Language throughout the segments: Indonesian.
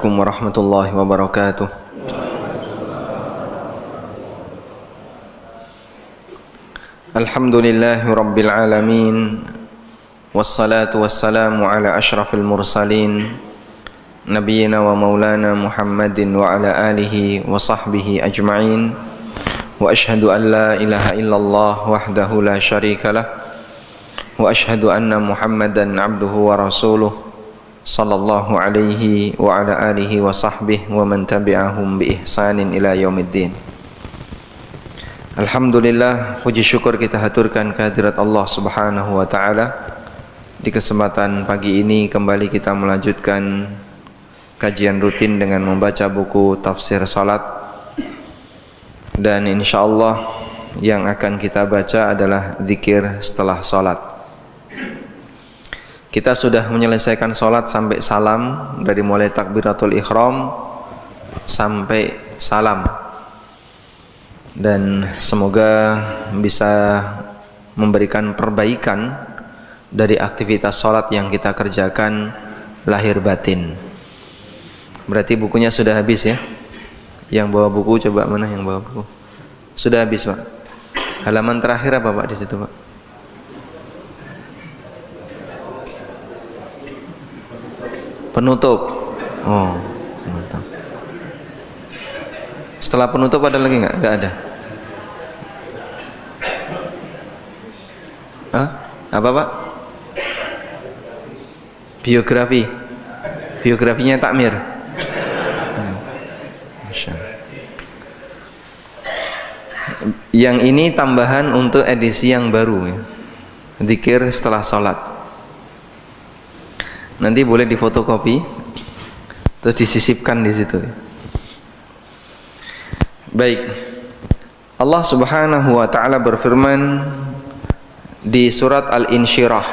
Assalamualaikum warahmatullahi wabarakatuh. Alhamdulillahi rabbil alamin. Wassalatu wassalamu ala ashrafil mursalin Nabiyyina wa maulana Muhammadin wa ala alihi wa sahbihi ajma'in. Wa ashhadu an la ilaha illallah wahdahu la syarika lah. Wa ashhadu anna Muhammadan abduhu wa rasuluh sallallahu alaihi wa ala alihi wa sahbihi wa man tabi'ahum bi ihsanin ila yaumiddin. Alhamdulillah, puji syukur kita haturkan kehadirat Allah Subhanahu wa taala. Di kesempatan pagi ini kembali kita melanjutkan kajian rutin dengan membaca buku tafsir salat. Dan insyaallah yang akan kita baca adalah zikir setelah salat. Kita sudah menyelesaikan sholat sampai salam, dari mulai takbiratul ihram sampai salam, dan semoga bisa memberikan perbaikan dari aktivitas sholat yang kita kerjakan lahir batin. Berarti bukunya sudah habis ya? Yang bawa buku coba, mana yang bawa buku? Sudah habis Pak? Halaman terakhir apa Pak di situ Pak? Penutup. Oh, mantap. Setelah penutup ada lagi nggak? Nggak ada. Hah? Apa Pak? Biografi. Biografinya Takmir. Masya Allah. Yang ini tambahan untuk edisi yang baru ya. Zikir setelah sholat. Nanti boleh difotokopi terus disisipkan di situ. Baik. Allah Subhanahu wa taala berfirman di surat Al-Insyirah,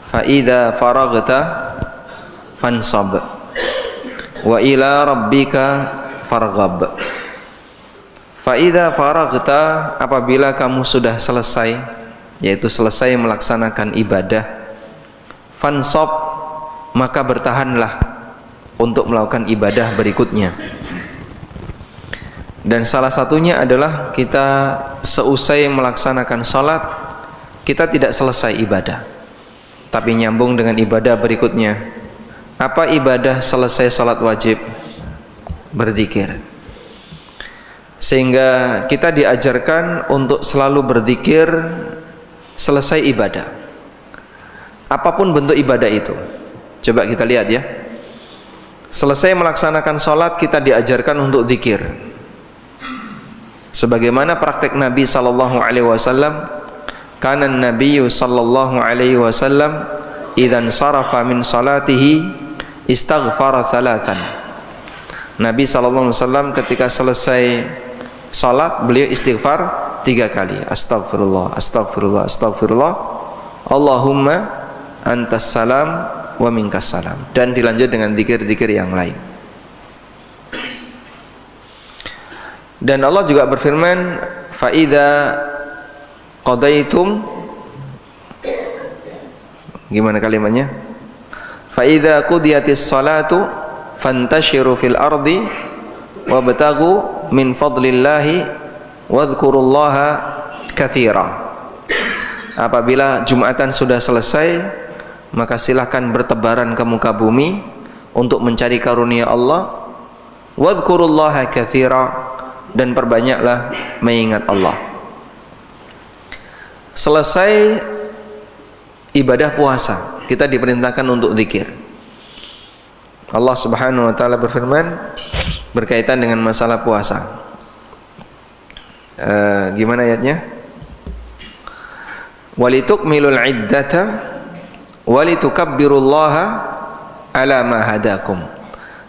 "Fa idza faraghta fansab wa ila rabbika farghab." Fa idza faraghta, apabila kamu sudah selesai, yaitu selesai melaksanakan ibadah, fansab, maka bertahanlah untuk melakukan ibadah berikutnya. Dan salah satunya adalah kita seusai melaksanakan salat, kita tidak selesai ibadah, tapi nyambung dengan ibadah berikutnya. Apa ibadah selesai salat wajib? Berzikir. Sehingga kita diajarkan untuk selalu berzikir selesai ibadah, apapun bentuk ibadah itu. Coba kita lihat ya. Selesai melaksanakan sholat, kita diajarkan untuk zikir. Sebagaimana praktek Nabi sallallahu alaihi wasallam, kana an-nabiyyu sallallahu alaihi wasallam idzan sarafa min salatihi istaghfara thalathan. Nabi sallallahu alaihi wasallam ketika selesai salat, beliau istighfar 3 kali. Astagfirullah, astagfirullah, astagfirullah. Allahumma antas salam wa minkas salam, dan dilanjut dengan zikir-zikir yang lain. Dan Allah juga berfirman, fa idza qadaitum, gimana kalimatnya? Fa idza qudiyatis salatu fantashiru fil ardi wabtagu min fadlillahi wadhkurullaha katsira. Apabila Jumatan sudah selesai, maka silahkan bertebaran ke muka bumi untuk mencari karunia Allah. Wadhkurullaha katsira, dan perbanyaklah mengingat Allah. Selesai ibadah puasa, kita diperintahkan untuk zikir. Allah Subhanahu wa taala berfirman berkaitan dengan masalah puasa. Gimana ayatnya? Walitukmilul iddata walitukabbirullaha ala ma hadakum,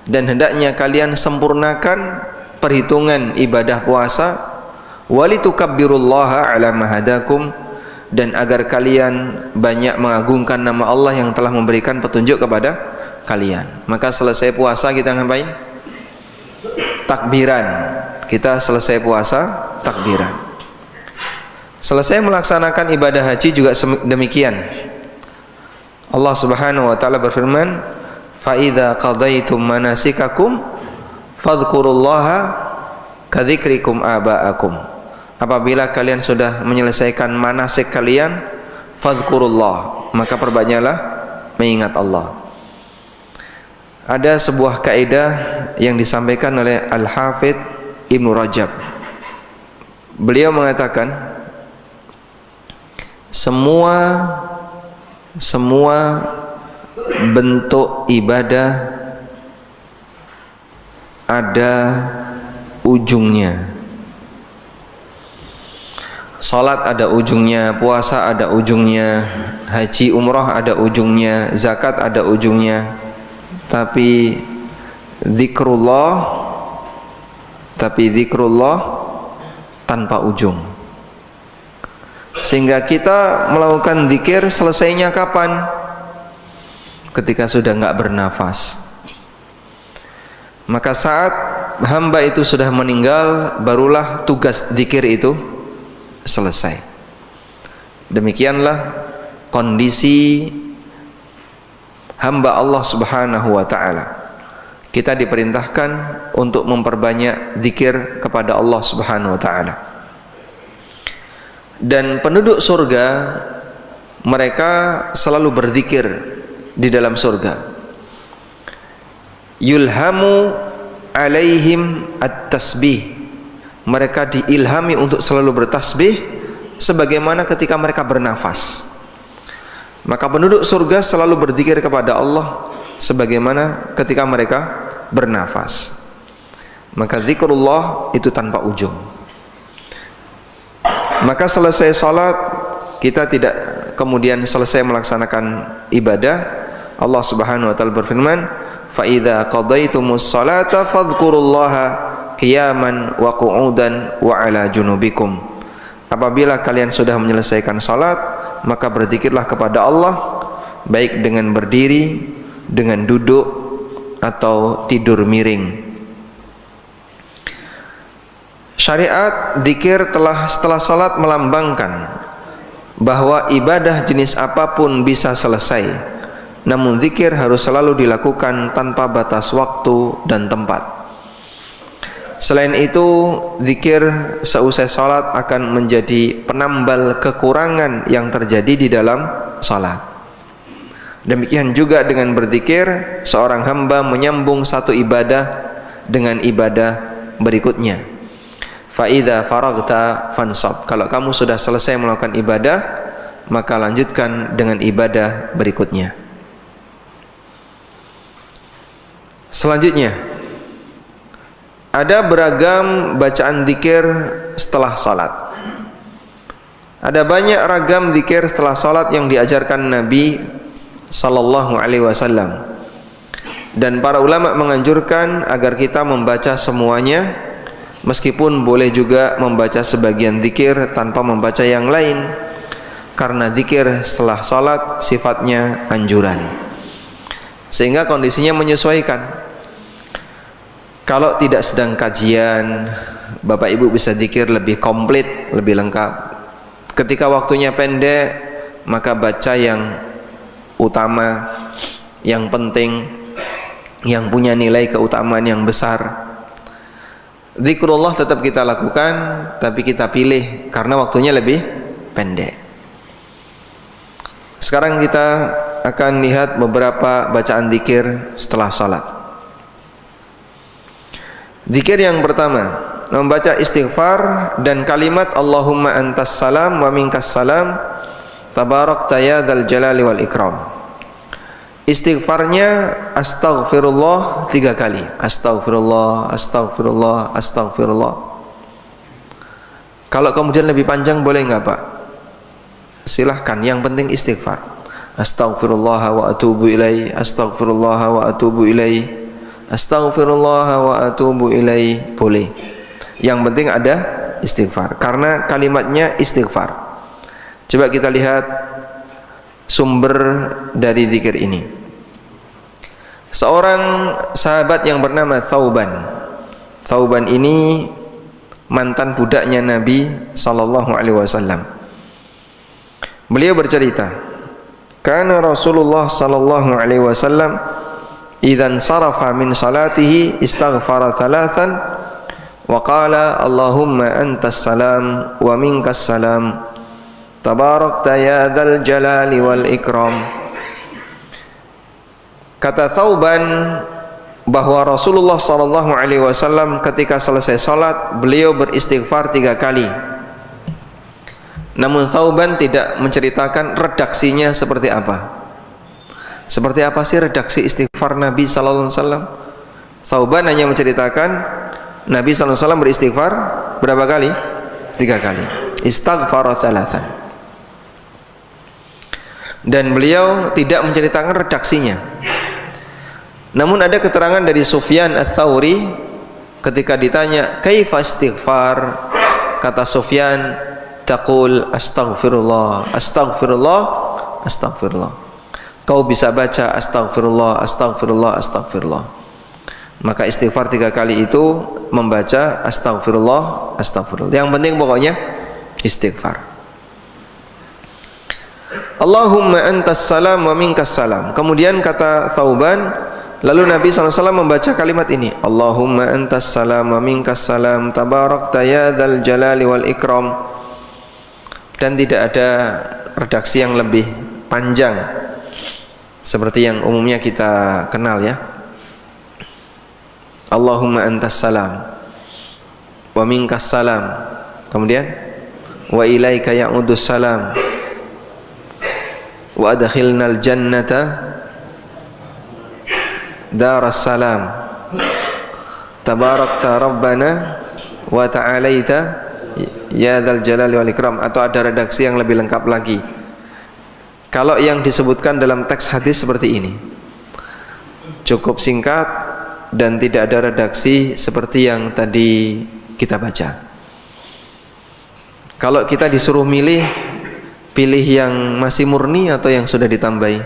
dan hendaknya kalian sempurnakan perhitungan ibadah puasa, walitukabbirullaha ala ma hadakum, dan agar kalian banyak mengagungkan nama Allah yang telah memberikan petunjuk kepada kalian. Maka selesai puasa kita ngapain? Takbiran. Kita selesai puasa takbiran. Selesai melaksanakan ibadah haji juga demikian. Allah Subhanahu wa taala berfirman, fa idza qadaitum manasikakum fadhkurullaha kadzikrikum aba'akum. Apabila kalian sudah menyelesaikan manasik kalian, fadhkurullah, maka perbanyaklah mengingat Allah. Ada sebuah kaidah yang disampaikan oleh Al-Hafidz Ibnu Rajab. Beliau mengatakan semua bentuk ibadah ada ujungnya. Salat ada ujungnya, puasa ada ujungnya, haji umrah ada ujungnya, zakat ada ujungnya. Tapi zikrullah tanpa ujung. Sehingga kita melakukan zikir selesainya kapan? Ketika sudah enggak bernafas. Maka saat hamba itu sudah meninggal, barulah tugas zikir itu selesai. Demikianlah kondisi hamba Allah Subhanahu wa ta'ala. Kita diperintahkan untuk memperbanyak zikir kepada Allah Subhanahu wa ta'ala. Dan penduduk surga, mereka selalu berzikir di dalam surga. Yulhamu alaihim at-tasbih. Mereka diilhami untuk selalu bertasbih sebagaimana ketika mereka bernafas. Maka penduduk surga selalu berzikir kepada Allah sebagaimana ketika mereka bernafas. Maka zikrullah itu tanpa ujung. Maka selesai salat, kita tidak kemudian selesai melaksanakan ibadah. Allah Subhanahu wa taala berfirman, "Fa idza qadaitumus salata fadhkurullaha qiyaman wa qu'udan wa 'ala junubikum." Apabila kalian sudah menyelesaikan salat, maka berzikirlah kepada Allah baik dengan berdiri, dengan duduk atau tidur miring. Syariat zikir telah setelah salat melambangkan bahwa ibadah jenis apapun bisa selesai, namun zikir harus selalu dilakukan tanpa batas waktu dan tempat. Selain itu, zikir seusai salat akan menjadi penambal kekurangan yang terjadi di dalam salat. Demikian juga dengan berzikir, seorang hamba menyambung satu ibadah dengan ibadah berikutnya. Fa idza faragta fansab. Kalau kamu sudah selesai melakukan ibadah, maka lanjutkan dengan ibadah berikutnya. Selanjutnya, ada beragam bacaan zikir setelah salat. Ada banyak ragam zikir setelah salat yang diajarkan Nabi sallallahu alaihi wasallam. Dan para ulama menganjurkan agar kita membaca semuanya, meskipun boleh juga membaca sebagian zikir tanpa membaca yang lain, karena zikir setelah salat sifatnya anjuran. Sehingga kondisinya menyesuaikan. Kalau tidak sedang kajian, Bapak Ibu bisa zikir lebih komplit, lebih lengkap. Ketika waktunya pendek, maka baca yang utama, yang penting, yang punya nilai keutamaan yang besar. Zikrullah tetap kita lakukan, tapi kita pilih karena waktunya lebih pendek. Sekarang kita akan lihat beberapa bacaan zikir setelah salat. Zikir yang pertama, membaca istighfar dan kalimat Allahumma antas salam wa minkas salam tabarakta ya dzal jalali wal ikram. Istighfarnya astaghfirullah 3 kali. Astaghfirullah, astaghfirullah, astaghfirullah. Kalau kemudian lebih panjang boleh enggak, Pak? Silahkan, yang penting istighfar. Astaghfirullah wa atubu ilaihi, astaghfirullah wa atubu ilaihi, astaghfirullah wa atubu ilaihi, boleh. Yang penting ada istighfar, karena kalimatnya istighfar. Coba kita lihat sumber dari zikir ini. Seorang sahabat yang bernama Thauban. Thauban ini mantan budaknya Nabi sallallahu alaihi wasallam. Beliau bercerita, "Kana Rasulullah sallallahu alaihi wasallam idzan sarafa min salatihi istaghfara thalathan wa qala Allahumma antas salam wa minkas salam tabarakta ya dzal jalali wal ikram. Kata Thauban bahwa Rasulullah SAW ketika selesai salat beliau beristighfar 3 kali. Namun Thauban tidak menceritakan redaksinya seperti apa. Seperti apa sih redaksi istighfar Nabi sallallahu alaihi wasallam? Thauban hanya menceritakan Nabi sallallahu alaihi wasallam beristighfar berapa kali? 3 kali. Istaghfara thalathan. Dan beliau tidak menceritakan redaksinya. Namun ada keterangan dari Sufyan Ats-Tsauri ketika ditanya kaifa istighfar, kata Sufyan, taqul astaghfirullah, astaghfirullah, astaghfirullah. Kau bisa baca astaghfirullah, astaghfirullah, astaghfirullah. Maka istighfar 3 kali itu membaca astaghfirullah, astaghfirullah. Yang penting pokoknya istighfar. Allahumma antas salam wa minkas salam. Kemudian kata Thauban, lalu Nabi SAW membaca kalimat ini, Allahumma antas salam wa minkas salam tabarakta ya dzal jalali wal ikram. Dan tidak ada redaksi yang lebih panjang seperti yang umumnya kita kenal ya. Allahumma antas salam wa minkas salam. Kemudian wa ilaika ya'udus salam wa adkhilnal jannata daras salam tabarakta rabbana wa ta'alaita ya dzal jalali wal ikram. Atau ada redaksi yang lebih lengkap lagi. Kalau yang disebutkan dalam teks hadis seperti ini cukup singkat dan tidak ada redaksi seperti yang tadi kita baca. Kalau kita disuruh milih, pilih yang masih murni atau yang sudah ditambahi?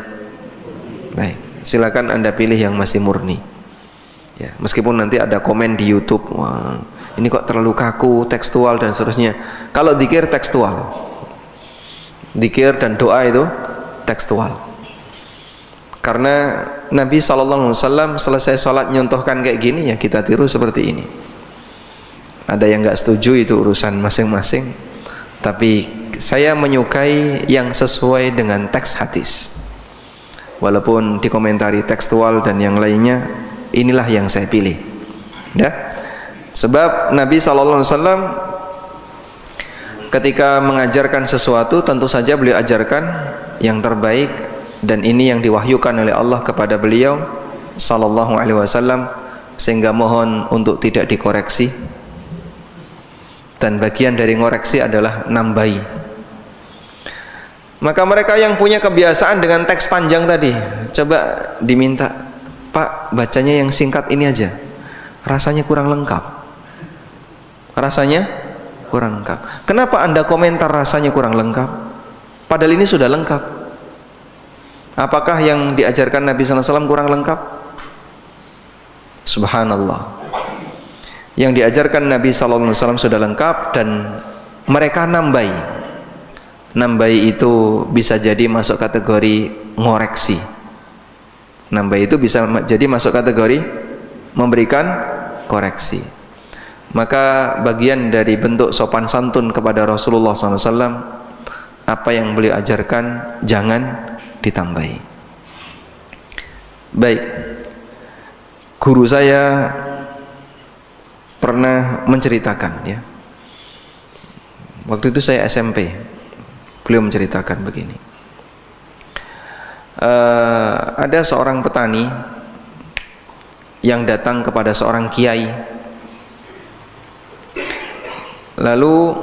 Baik, silakan Anda pilih yang masih murni ya, meskipun nanti ada komen di YouTube, wah ini kok terlalu kaku, tekstual dan seterusnya. Kalau dzikir tekstual, dzikir dan doa itu tekstual. Karena Nabi SAW selesai sholat nyontohkan kayak gini, ya kita tiru seperti ini. Ada yang nggak setuju, itu urusan masing-masing. Tapi saya menyukai yang sesuai dengan teks hadis. Walaupun dikomentari tekstual dan yang lainnya, inilah yang saya pilih. Ya? Sebab Nabi SAW ketika mengajarkan sesuatu, tentu saja beliau ajarkan yang terbaik, dan ini yang diwahyukan oleh Allah kepada beliau sallallahu alaihi wasallam, sehingga mohon untuk tidak dikoreksi. Dan bagian dari ngoreksi adalah nambahi. Maka mereka yang punya kebiasaan dengan teks panjang tadi, coba diminta, Pak, bacanya yang singkat ini aja, rasanya kurang lengkap. Rasanya kurang lengkap. Kenapa Anda komentar rasanya kurang lengkap? Padahal ini sudah lengkap. Apakah yang diajarkan Nabi SAW kurang lengkap? Subhanallah. Yang diajarkan Nabi SAW sudah lengkap dan mereka nambahi. Nambahi itu bisa jadi masuk kategori ngoreksi. Nambahi itu bisa jadi masuk kategori memberikan koreksi. Maka bagian dari bentuk sopan santun kepada Rasulullah SAW, apa yang beliau ajarkan jangan ditambahi. Baik, guru saya pernah menceritakan ya, waktu itu saya SMP, beliau menceritakan begini, ada seorang petani yang datang kepada seorang kiai, lalu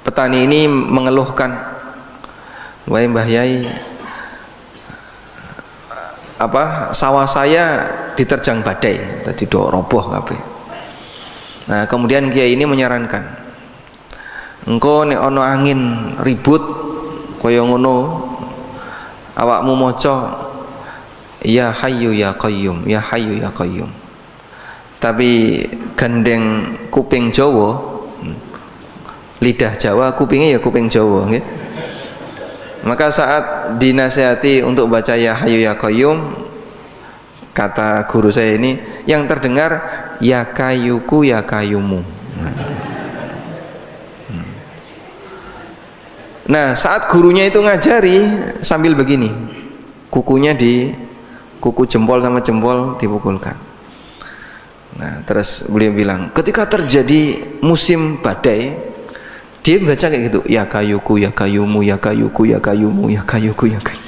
petani ini mengeluhkan, wahai Mbah Yai, sawah saya diterjang badai, tadi do roboh kabeh. Nah, kemudian kiai ini menyarankan, engko nek ana angin ribut kaya ngono, awakmu maca ya hayyu ya qayyum, ya hayyu ya qayyum. Tapi gandeng kuping Jawa, lidah Jawa, kupingnya ya kuping Jawa nggih. Maka saat dinasihati untuk baca ya hayyu ya qayyum, kata guru saya ini, yang terdengar ya kayuku ya kayumu. Nah, saat gurunya itu ngajari sambil begini, kukunya di kuku jempol sama jempol dipukulkan. Nah, terus beliau bilang, ketika terjadi musim badai, dia baca kayak gitu, ya kayuku ya kayumu, ya kayuku ya kayumu, ya kayuku ya kayu.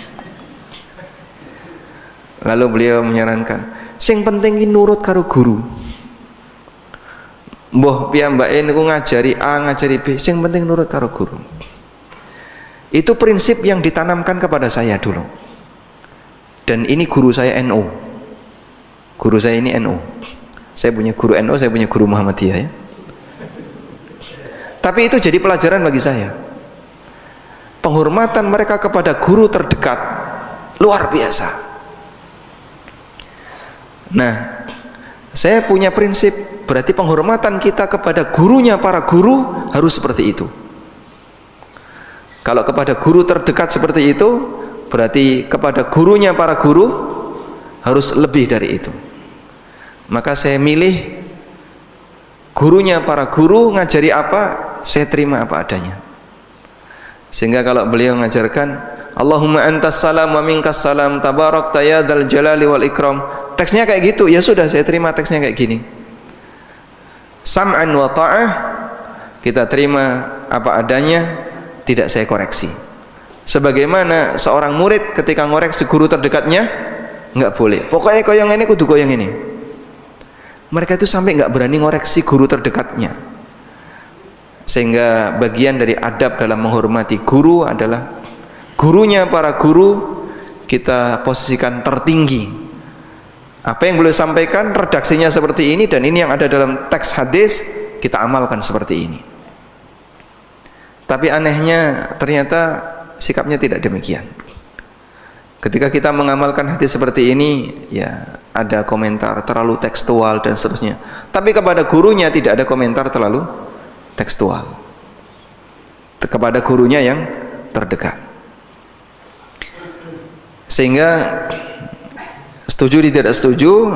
Lalu beliau menyarankan, sing penting ki nurut karo guru. Mbah piyambake niku ngajari A, ngajari B, sing penting nurut karo guru. Itu prinsip yang ditanamkan kepada saya dulu. Dan ini guru saya NU. Guru saya ini NU. Saya punya guru NU, saya punya guru Muhammadiyah ya. Tapi itu jadi pelajaran bagi saya. Penghormatan mereka kepada guru terdekat luar biasa. Nah, saya punya prinsip, berarti penghormatan kita kepada gurunya para guru harus seperti itu. Kalau kepada guru terdekat seperti itu, berarti kepada gurunya para guru harus lebih dari itu. Maka saya milih gurunya para guru ngajari apa, saya terima apa adanya. Sehingga kalau beliau mengajarkan Allahumma antas salam wa minkas salam tabarakta ya dzal jalali wal ikram, teksnya kayak gitu, ya sudah saya terima teksnya kayak gini. Sam'an wa ta'ah, kita terima apa adanya, tidak saya koreksi. Sebagaimana seorang murid ketika ngoreksi guru terdekatnya, nggak boleh, pokoknya koyong ini kudu koyong ini. Mereka itu sampai nggak berani ngoreksi guru terdekatnya. Sehingga bagian dari adab dalam menghormati guru adalah gurunya para guru kita posisikan tertinggi. Apa yang boleh sampaikan, redaksinya seperti ini, dan ini yang ada dalam teks hadis, kita amalkan seperti ini. Tapi anehnya ternyata sikapnya tidak demikian. Ketika kita mengamalkan hadis seperti ini, ya ada komentar terlalu tekstual dan seterusnya. Tapi kepada gurunya tidak ada komentar terlalu tekstual. Kepada gurunya yang terdekat. Sehingga setuju tidak setuju,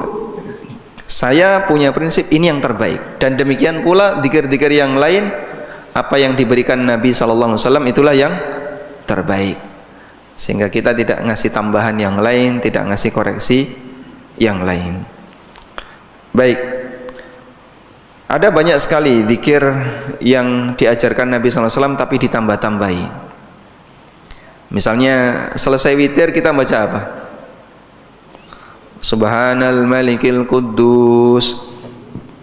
saya punya prinsip ini yang terbaik. Dan demikian pula dzikir-dzikir yang lain, apa yang diberikan Nabi SAW itulah yang terbaik. Sehingga kita tidak ngasih tambahan yang lain, tidak ngasih koreksi yang lain. Baik, ada banyak sekali dzikir yang diajarkan Nabi SAW tapi ditambah-tambahi. Misalnya selesai witir kita baca apa? Subhanal malikil quddus,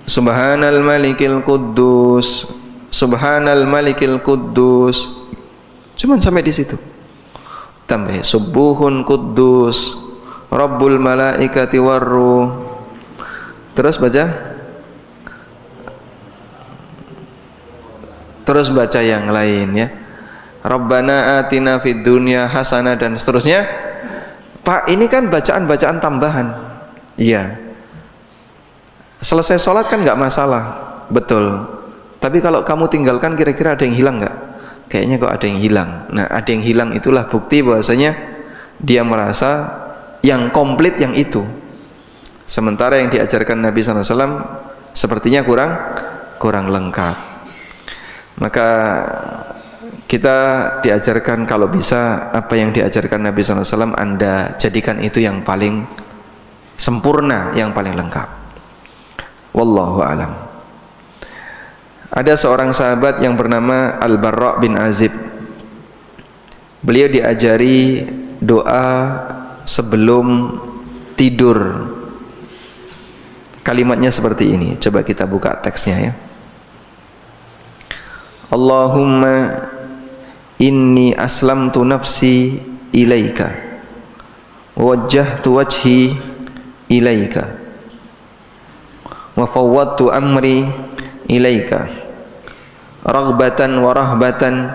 Subhanal malikil quddus, Subhanal malikil quddus. Cuman sampai di situ. Tambah subuhun quddus, Rabbul malaikati warruh. Terus baca. Terus baca yang lain ya. Rabbana atina fid dunya hasanah dan seterusnya. Pak, ini kan bacaan-bacaan tambahan. Iya. Selesai sholat kan nggak masalah, betul. Tapi kalau kamu tinggalkan, kira-kira ada yang hilang nggak? Kayaknya kok ada yang hilang. Nah, ada yang hilang itulah bukti bahwasanya dia merasa yang komplit yang itu. Sementara yang diajarkan Nabi SAW sepertinya kurang lengkap. Maka kita diajarkan kalau bisa apa yang diajarkan Nabi SAW Anda jadikan itu yang paling sempurna, yang paling lengkap. Wallahu a'lam. Ada seorang sahabat yang bernama Al-Barra bin Azib. Beliau diajari doa sebelum tidur. Kalimatnya seperti ini. Coba kita buka teksnya ya. Allahumma inni aslamtu nafsi ilaika wajjahtu wajhi ilaika wa fawwadtu amri ilaika raghbatan wa rahbatan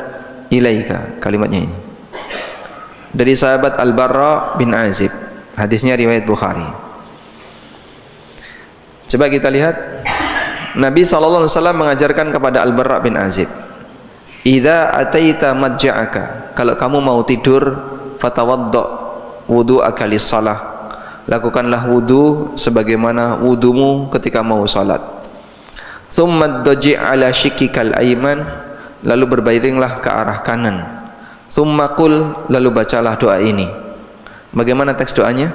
ilaika. Kalimatnya ini dari sahabat Al-Barra bin Azib. Hadisnya riwayat Bukhari. Coba kita lihat, Nabi SAW mengajarkan kepada Al-Barra bin Azib, idza ataita madja'aka, kalau kamu mau tidur, fatawadda wudu'aka lis-shalah lakukanlah wudu sebagaimana wudumu ketika mau salat. Tsumma dhaji' ala shikkikal ayman, lalu berbaringlah ke arah kanan. Tsumma qul, lalu bacalah doa ini. Bagaimana teks doanya?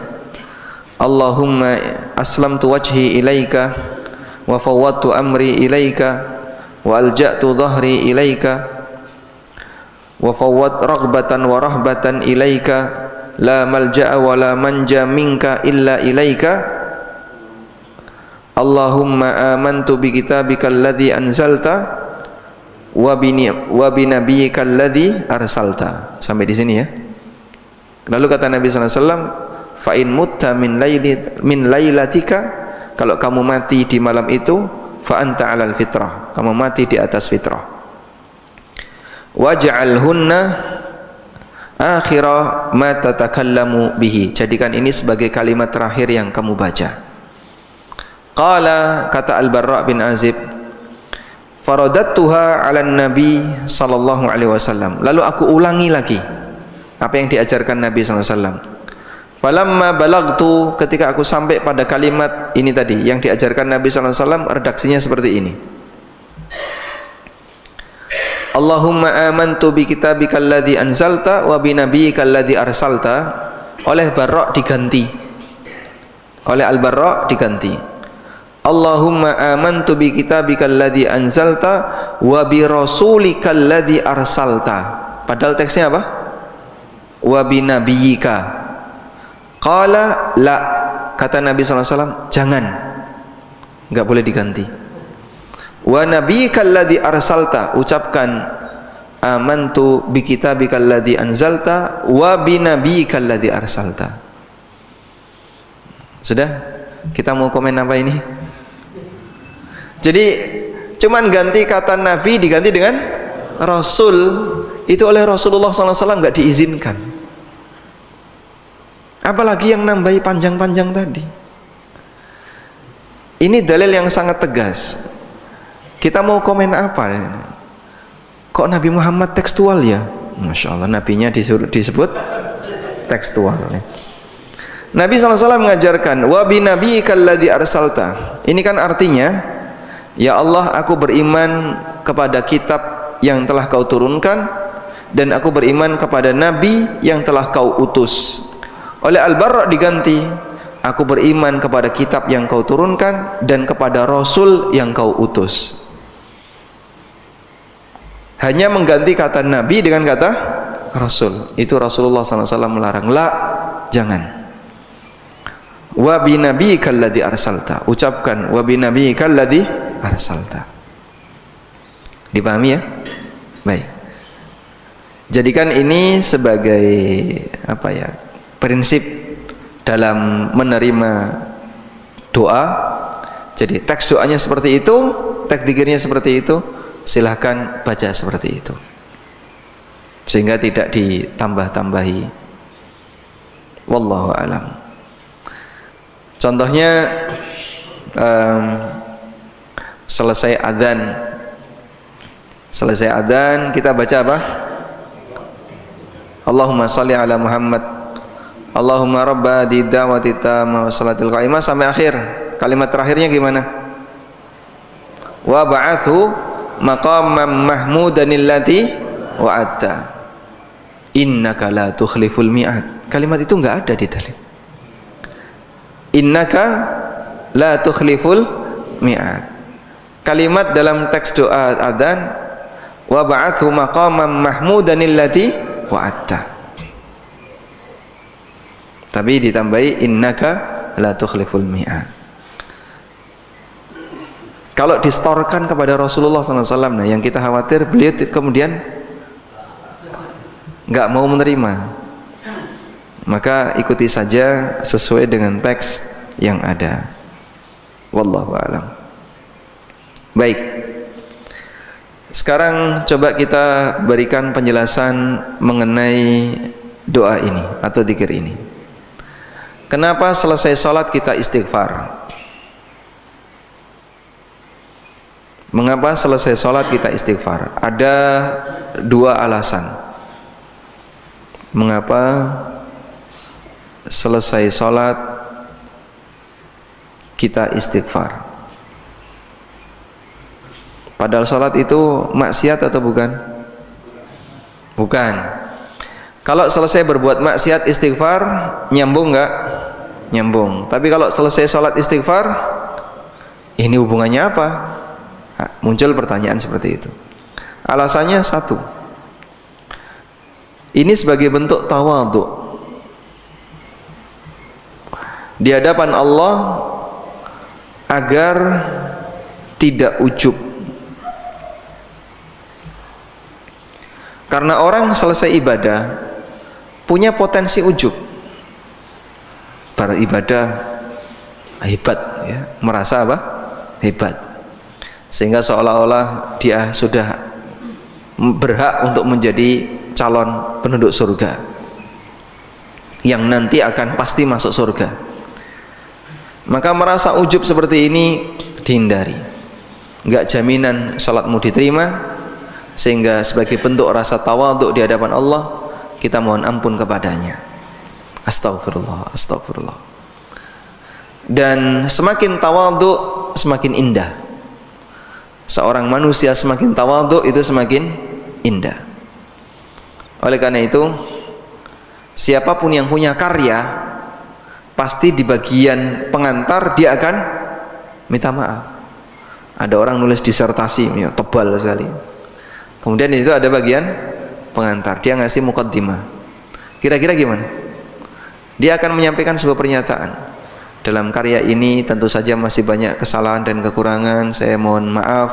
Allahumma aslamtu wajhi ilaika wa fawwadtu amri ilaika wa alja'tu dhahri ilaika wa fawwad raghbatan wa rahbatan ilaika la malja'a wa la manja minka illa ilaika. Allahumma amantu bi kitabika alladhi anzalta wa bi nabiyyika alladhi arsalta. Sampai di sini ya. Lalu kata Nabi sallallahu alaihi wasallam, fa in mutta min lailatika, kalau kamu mati di malam itu, fa anta 'alal fitrah, kamu mati di atas fitrah. Waj'alhunna akhira ma tatakallamu bihi, jadikan ini sebagai kalimat terakhir yang kamu baca. Qala, kata Al-Barra bin Azib, faradattuha 'alan nabi sallallahu alaihi wasallam, lalu aku ulangi lagi apa yang diajarkan Nabi sallallahu alaihi wasallam. Falamma balagtu, ketika aku sampai pada kalimat ini tadi yang diajarkan Nabi sallallahu alaihi wasallam, redaksinya seperti ini. Allahumma amantu bi kitabikal ladzi anzalta wa bi nabiyyikal ladzi arsalta. Oleh Barra diganti. Oleh Al-Barra diganti. Allahumma amantu bi kitabikal ladzi anzalta wa bi rasulikal ladzi arsalta. Padahal teksnya apa? Wa bi nabiyyika. Qala la, kata Nabi sallallahu alaihi wasallam, jangan, enggak boleh diganti. Wa nabiyyikal ladzi arsalta, ucapkan amantu bi kitabikal ladzi anzalta wa bi nabiyyikal ladzi arsalta. Sudah? Kita mau komen apa ini? Jadi cuman ganti kata Nabi diganti dengan Rasul. Itu oleh Rasulullah sallallahu alaihi wasallam enggak diizinkan. Apalagi yang nambahi panjang-panjang tadi. Ini dalil yang sangat tegas. Kita mau komen apa? Kok Nabi Muhammad tekstual ya? Masya Allah, nabinya disebut tekstual. Nabi SAW mengajarkan wa bi nabiyyikal ladzi arsalta. Ini kan artinya, ya Allah, aku beriman kepada kitab yang telah kau turunkan, dan aku beriman kepada nabi yang telah kau utus. Oleh Al-Barra diganti, aku beriman kepada kitab yang kau turunkan dan kepada Rasul yang kau utus. Hanya mengganti kata Nabi dengan kata Rasul. Itu Rasulullah SAW melarang. La, jangan. Wa bi nabiyyikal ladzi arsalta, ucapkan wa bi nabiyyikal ladzi arsalta. Dipahami ya? Baik. Jadikan ini sebagai apa ya? Prinsip dalam menerima doa. Jadi teks doanya seperti itu, teks dzikirnya seperti itu, silahkan baca seperti itu, sehingga tidak ditambah-tambahi. Wallahu alam. Contohnya selesai adzan kita baca apa? Allahumma shalli ala Muhammad, Allahumma rabba di da'wati tamma wa salatil qa'imah, sampai akhir. Kalimat terakhirnya gimana? Wa ba'athu maqamam mahmudan allati wa'atta innaka la tukhliful mi'ad. Kalimat itu enggak ada di dalil. Innaka la tukhliful mi'ad. Kalimat dalam teks doa adzan wa ba'athu maqamam mahmudan allati wa'atta, tapi ditambahi innaka la tukhliful mi'ad. Kalau distorkan kepada Rasulullah SAW, nah yang kita khawatir beliau kemudian nggak mau menerima, maka ikuti saja sesuai dengan teks yang ada. Wallahu a'lam. Baik, sekarang coba kita berikan penjelasan mengenai doa ini atau dzikir ini. Kenapa selesai sholat kita istighfar? Mengapa selesai sholat kita istighfar? Ada dua alasan. Mengapa selesai sholat kita istighfar. Padahal sholat itu maksiat atau bukan? Bukan. Kalau selesai berbuat maksiat istighfar, nyambung nggak? Nyambung. Tapi kalau selesai sholat istighfar, ini hubungannya apa? Nah, muncul pertanyaan seperti itu. Alasannya satu, ini sebagai bentuk tawadhu di hadapan Allah agar tidak ujub. Karena orang selesai ibadah punya potensi ujub, beribadah hebat, ya, merasa apa? Hebat, sehingga seolah-olah dia sudah berhak untuk menjadi calon penduduk surga yang nanti akan pasti masuk surga. Maka merasa ujub seperti ini dihindari. Enggak jaminan salatmu diterima, sehingga sebagai bentuk rasa tawadhu di hadapan Allah, kita mohon ampun kepadanya. Astagfirullah, astagfirullah. Dan semakin tawadhu semakin indah. Seorang manusia semakin tawadhu itu semakin indah. Oleh karena itu, siapapun yang punya karya, pasti di bagian pengantar dia akan minta maaf. Ada orang nulis disertasi, ya, tebal sekali. Kemudian di situ ada bagian pengantar, dia ngasih muqaddimah. Kira-kira gimana? Dia akan menyampaikan sebuah pernyataan. Dalam karya ini tentu saja masih banyak kesalahan dan kekurangan, saya mohon maaf,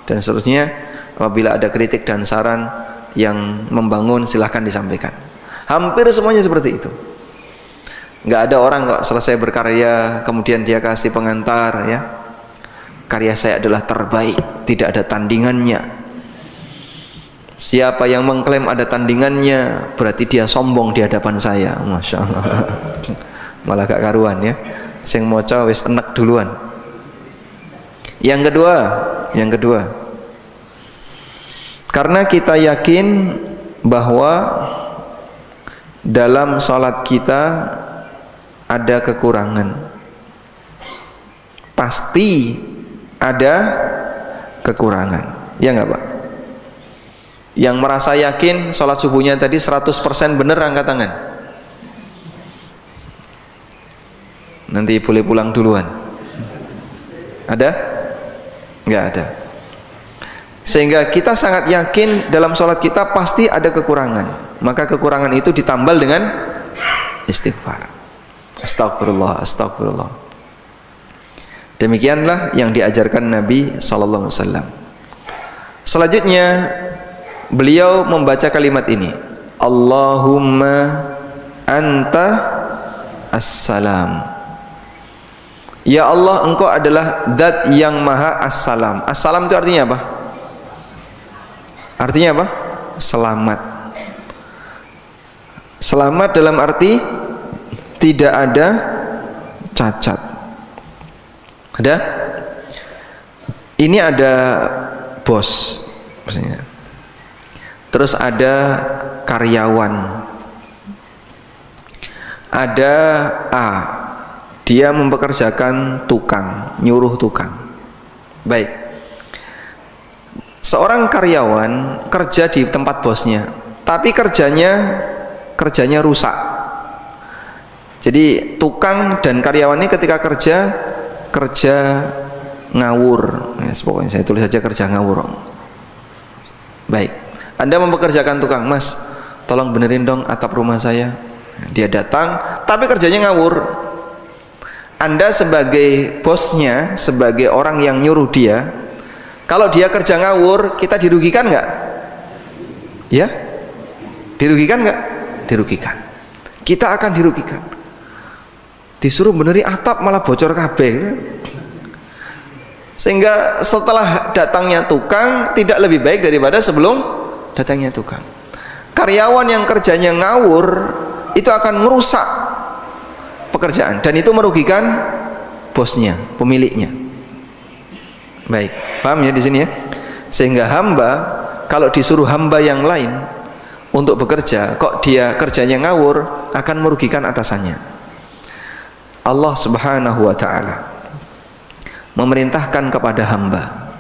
dan seterusnya. Apabila ada kritik dan saran yang membangun, silahkan disampaikan. Hampir semuanya seperti itu. Nggak ada orang kok selesai berkarya kemudian dia kasih pengantar, ya, karya saya adalah terbaik, tidak ada tandingannya. Siapa yang mengklaim ada tandingannya berarti dia sombong di hadapan saya. Masya Allah. Malah gak karuan, ya, sing moco wis enek duluan. Yang kedua, karena kita yakin bahwa dalam sholat kita ada kekurangan, pasti ada kekurangan, ya nggak Pak? Yang merasa yakin sholat subuhnya tadi 100% bener, angkat tangan. Nanti boleh pulang duluan. Ada? Nggak ada. Sehingga kita sangat yakin dalam sholat kita pasti ada kekurangan. Maka kekurangan itu ditambal dengan istighfar. Astagfirullah, astagfirullah. Demikianlah yang diajarkan Nabi sallallahu alaihi wasallam. Selanjutnya beliau membaca kalimat ini, Allahumma anta as-salam. Ya Allah, engkau adalah zat yang maha as-salam. As-salam itu artinya apa? Artinya apa? Selamat. Selamat dalam arti tidak ada cacat. Ada? Ini ada bos, maksudnya. Terus ada karyawan. Ada A, dia mempekerjakan tukang, nyuruh tukang. Baik. Seorang karyawan kerja di tempat bosnya, tapi kerjanya rusak. Jadi tukang dan karyawan ini ketika kerja ngawur. Ya, pokoknya saya tulis saja kerja ngawur. Baik. Anda mempekerjakan tukang, Mas, tolong benerin dong atap rumah saya. Dia datang, tapi kerjanya ngawur. Anda sebagai bosnya, sebagai orang yang nyuruh dia, kalau dia kerja ngawur, kita dirugikan nggak? Ya, dirugikan nggak? Dirugikan. Kita akan dirugikan. Disuruh beneri atap malah bocor kabeh. Sehingga setelah datangnya tukang tidak lebih baik daripada sebelum datangnya tukang. Karyawan yang kerjanya ngawur itu akan merusak pekerjaan dan itu merugikan bosnya, pemiliknya. Baik, paham ya di sini ya? Sehingga hamba kalau disuruh hamba yang lain untuk bekerja, kok dia kerjanya ngawur, akan merugikan atasannya. Allah Subhanahu wa ta'ala memerintahkan kepada hamba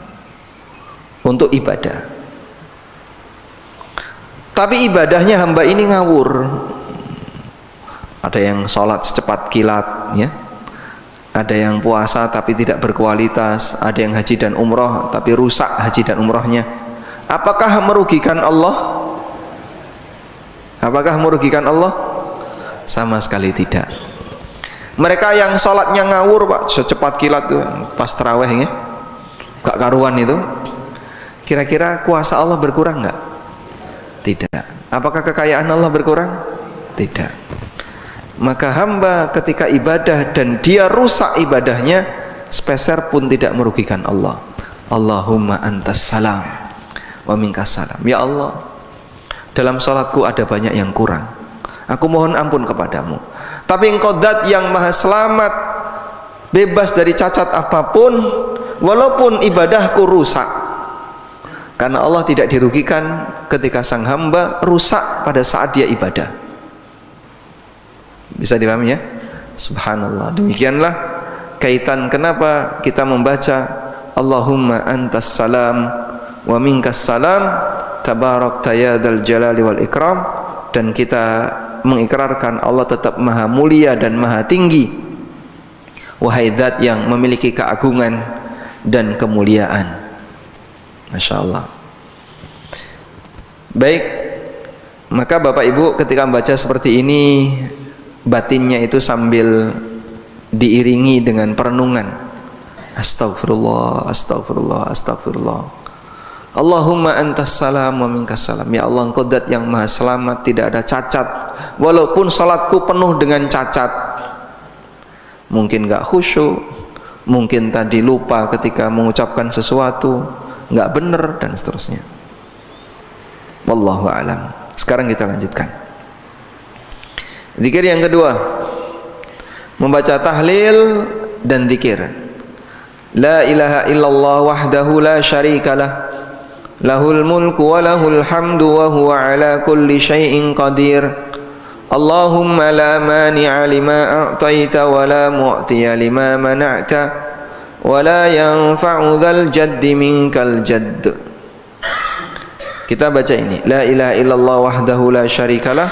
untuk ibadah. Tapi ibadahnya hamba ini ngawur. Ada yang sholat secepat kilat, ya. Ada yang puasa tapi tidak berkualitas. Ada yang haji dan umroh tapi rusak haji dan umrohnya. Apakah merugikan Allah? Apakah merugikan Allah? Sama sekali tidak. Mereka yang sholatnya ngawur, Pak, secepat kilat tuh, pas taraweh, ya, gak karuan itu. Kira-kira kuasa Allah berkurang nggak? Tidak. Apakah kekayaan Allah berkurang? Tidak. Maka hamba ketika ibadah dan dia rusak ibadahnya, sepeser pun tidak merugikan Allah. Allahumma antas salam wa minkas salam. Ya Allah, dalam sholatku ada banyak yang kurang, aku mohon ampun kepadamu. Tapi Engkau zat yang maha selamat, bebas dari cacat apapun, walaupun ibadahku rusak. Karena Allah tidak dirugikan ketika sang hamba rusak pada saat dia ibadah. Bisa dipahami, ya? Subhanallah. Demikianlah kaitan kenapa kita membaca Allahumma antas salam wa minkas salam tabarakta ya dzal jalali wal ikram, dan kita mengikrarkan Allah tetap maha mulia dan maha tinggi, wahai zat yang memiliki keagungan dan kemuliaan. Masya Allah. Baik, maka Bapak Ibu ketika membaca seperti ini, batinnya itu sambil diiringi dengan perenungan. Astagfirullah, astagfirullah, astagfirullah. Allahumma antas salam wa minkas salam. Ya Allah, Engkau zat yang maha selamat, tidak ada cacat. Walaupun salatku penuh dengan cacat, mungkin gak khusyuk, mungkin tadi lupa ketika mengucapkan sesuatu, gak benar, dan seterusnya. Wallahu a'lam. Sekarang kita lanjutkan. Zikir yang kedua, membaca tahlil dan zikir. La ilaha illallah wahdahu la syarikalah, lahul mulku wa lahul hamdu wa huwa ala kulli syai'in qadir. Allahumma la mani'a lima a'taita wa la mu'tiya lima mana'ta wa la yanfa'u dzal jaddi minkal jadd. Kita baca ini, la ilaha illallah wahdahu la syarikalah,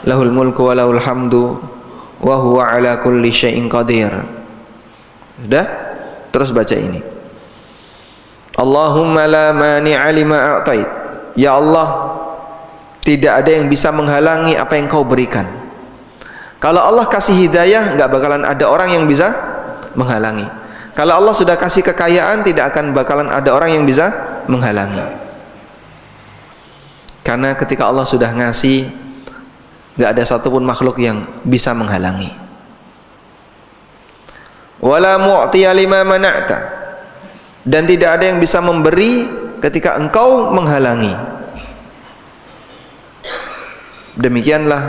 lahul mulku wa lahul hamdu wa huwa ala kulli syai'in qadir. Sudah? Terus baca ini, Allahumma la mani'a lima a'tait. Ya Allah, tidak ada yang bisa menghalangi apa yang Kau berikan. Kalau Allah kasih hidayah, nggak bakalan ada orang yang bisa menghalangi. Kalau Allah sudah kasih kekayaan, tidak akan bakalan ada orang yang bisa menghalangi. Karena ketika Allah sudah ngasih, nggak ada satupun makhluk yang bisa menghalangi. Wala mu'tiya lima mana'ta, dan tidak ada yang bisa memberi ketika Engkau menghalangi. Demikianlah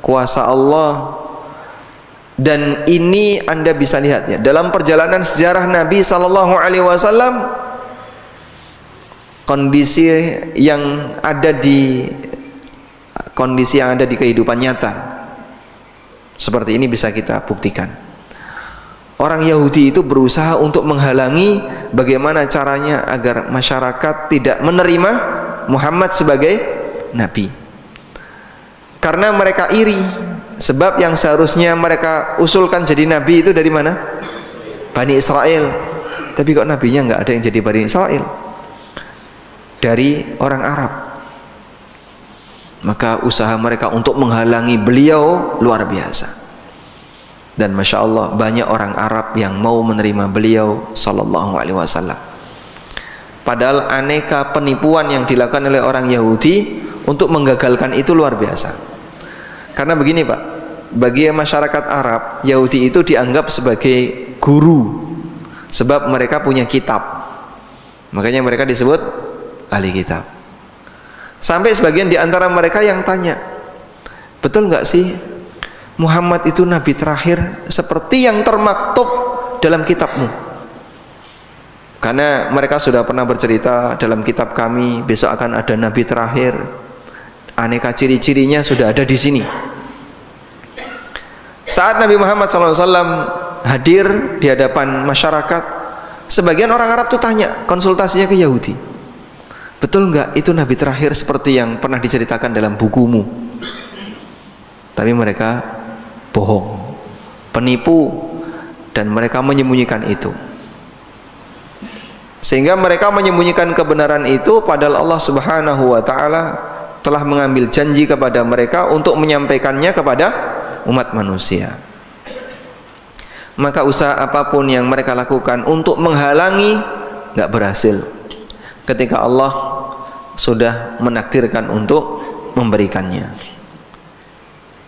kuasa Allah. Dan ini Anda bisa lihat, ya, dalam perjalanan sejarah Nabi SAW, kondisi yang ada di kehidupan nyata seperti ini bisa kita buktikan. Orang Yahudi itu berusaha untuk menghalangi bagaimana caranya agar masyarakat tidak menerima Muhammad sebagai nabi. Karena mereka iri, sebab yang seharusnya mereka usulkan jadi nabi itu dari mana? Bani Israel. Tapi kok nabinya nggak ada yang jadi Bani Israel? Dari orang Arab. Maka usaha mereka untuk menghalangi beliau luar biasa. Dan Masya Allah, banyak orang Arab yang mau menerima beliau Sallallahu Alaihi Wasallam. Padahal aneka penipuan yang dilakukan oleh orang Yahudi untuk menggagalkan itu luar biasa. Karena begini Pak, bagi masyarakat Arab, Yahudi itu dianggap sebagai guru, sebab mereka punya kitab. Makanya mereka disebut ahli kitab. Sampai sebagian di antara mereka yang tanya, betul nggak sih Muhammad itu nabi terakhir seperti yang termaktub dalam kitabmu? Karena mereka sudah pernah bercerita dalam kitab kami besok akan ada nabi terakhir, aneka ciri-cirinya sudah ada di sini. Saat Nabi Muhammad SAW hadir di hadapan masyarakat, Sebagian orang Arab tuh tanya, konsultasinya ke Yahudi, betul nggak itu nabi terakhir seperti yang pernah diceritakan dalam bukumu? Tapi mereka bohong, penipu, dan mereka menyembunyikan itu. Sehingga mereka menyembunyikan kebenaran itu, padahal Allah Subhanahu wa ta'ala telah mengambil janji kepada mereka untuk menyampaikannya kepada umat manusia. Maka usaha apapun yang mereka lakukan untuk menghalangi nggak berhasil ketika Allah sudah menakdirkan untuk memberikannya.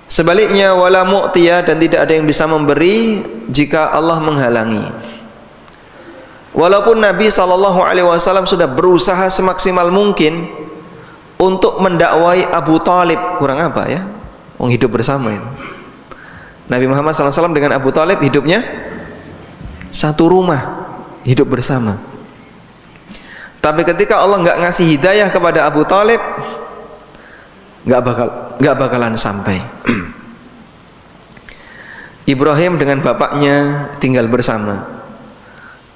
Sebaliknya, wala mu'tiya, dan tidak ada yang bisa memberi jika Allah menghalangi. Walaupun Nabi SAW sudah berusaha semaksimal mungkin untuk mendakwai Abu Talib, kurang apa ya? Hidup bersama itu. Nabi Muhammad SAW dengan Abu Talib hidupnya satu rumah, hidup bersama. Tapi ketika Allah nggak ngasih hidayah kepada Abu Talib, nggak bakalan sampai. Ibrahim dengan bapaknya tinggal bersama.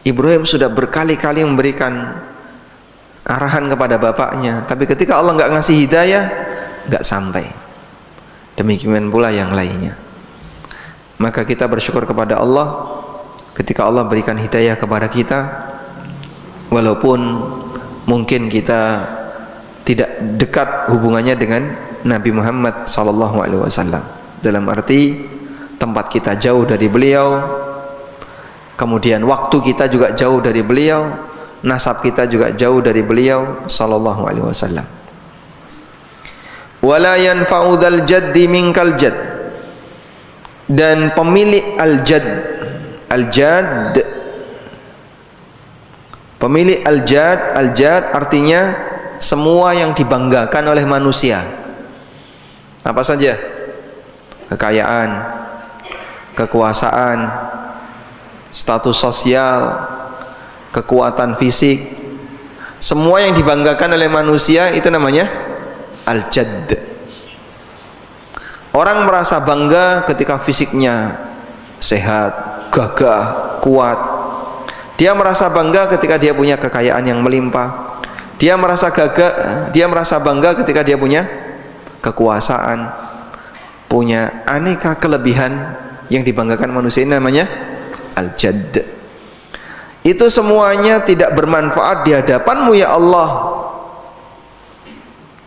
Ibrahim sudah berkali-kali memberikan arahan kepada bapaknya, tapi ketika Allah nggak ngasih hidayah, nggak sampai. Demikian pula yang lainnya. Maka kita bersyukur kepada Allah ketika Allah berikan hidayah kepada kita, walaupun mungkin kita tidak dekat hubungannya dengan Nabi Muhammad SAW. Dalam arti tempat kita jauh dari beliau, kemudian waktu kita juga jauh dari beliau, nasab kita juga jauh dari beliau sallallahu alaihi wasallam. Wala yanfa'u dzal jaddi minkal jadd, dan pemilik al-jadd, pemilik al-jadd artinya semua yang dibanggakan oleh manusia. Apa saja? Kekayaan, kekuasaan, status sosial, kekuatan fisik, semua yang dibanggakan oleh manusia itu namanya al-jadd. Orang merasa bangga ketika fisiknya sehat, gagah, kuat. Dia merasa bangga ketika dia punya kekayaan yang melimpah. Dia merasa bangga ketika dia punya kekuasaan, punya aneka kelebihan yang dibanggakan manusia, ini namanya al-jadd. Itu semuanya tidak bermanfaat di hadapanmu ya Allah.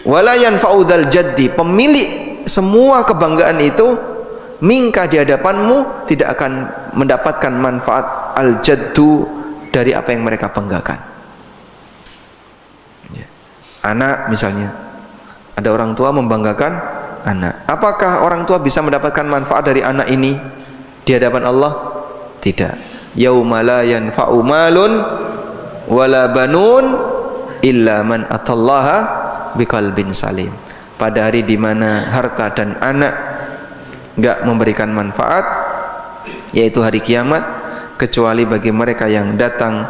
Wala yanfa'u dzal jaddi, pemilik semua kebanggaan itu minka, di hadapanmu tidak akan mendapatkan manfaat al-jaddu dari apa yang mereka banggakan. Anak misalnya, ada orang tua membanggakan anak. Apakah orang tua bisa mendapatkan manfaat dari anak ini di hadapan Allah? Tidak. Yauma la yanfa'u malun wala banun illa man atallaha biqalbin salim. Pada hari di mana harta dan anak enggak memberikan manfaat, yaitu hari kiamat, kecuali bagi mereka yang datang